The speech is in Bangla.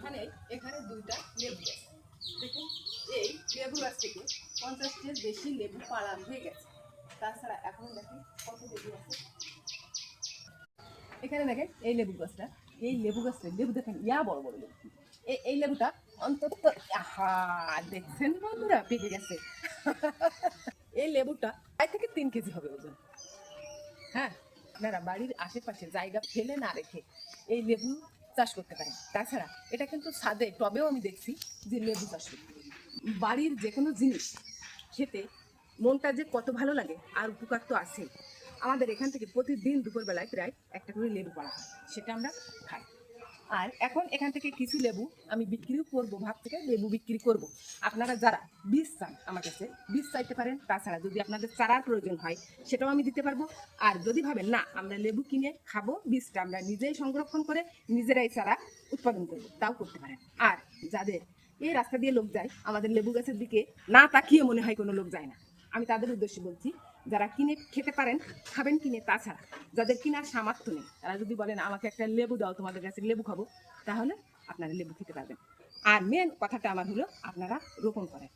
মাঝখানে এখানে দুইটা লেবু গাছ। দেখুন এই লেবু গাছ থেকে 50-টির বেশি লেবু পাড়া হয়ে গেছে। তাছাড়া এখন দেখেন কত লেবু আছে। এখানে দেখেন এই লেবু গাছটা, এই লেবু গাছটা লেবু দেখেন ইয়া বড় বড় লেবু। এই লেবুটা অন্তত আহা দেখছেন বন্ধুরা পেকে গেছে। এই লেবুটা 2 থেকে 3 কেজি হবে ওজন। হ্যাঁ, আপনারা বাড়ির আশেপাশে জায়গা ফেলে না রেখে এই লেবু চাষ করতে পারেন। তাছাড়া এটা কিন্তু ছাদে টবেও আমি দেখছি যে লেবু চাষ করতে। বাড়ির যে কোনো জিনিস খেতে মনটা যে কত ভালো লাগে আর উপকার তো আছেই। আমাদের এখান থেকে প্রতিদিন দুপুরবেলায় প্রায় একটা করে লেবু পাড়া হয়, সেটা আমরা খাই। আর এখন এখান থেকে কিছু লেবু আমি বিক্রিও করবো, ভাব থেকে লেবু বিক্রি করব। আপনারা যারা বীজ চান আমার কাছে বীজ চাইতে পারেন। তাছাড়া যদি আপনাদের চারার প্রয়োজন হয় সেটাও আমি দিতে পারবো। আর যদি ভাবেন না আমরা লেবু কিনে খাবো, বীজটা আমরা নিজেই সংরক্ষণ করে নিজেরাই চারা উৎপাদন করবো, তাও করতে পারেন। আর যাদের এই রাস্তা দিয়ে লোক যায়, আমাদের লেবু গাছের দিকে না তাকিয়ে মনে হয় কোনো লোক যায় না, আমি তাদের উদ্দেশ্যে বলছি যারা কিনে খেতে পারেন খাবেন কিনে। তাছাড়া যাদের কিনার সামর্থ্য নেই তারা যদি বলেন আমাকে একটা লেবু দাও, তোমাদের কাছে লেবু খাবো, তাহলে আপনারা লেবু খেতে পারবেন। আর মেন কথাটা আমার হলো আপনারা রোপণ করেন।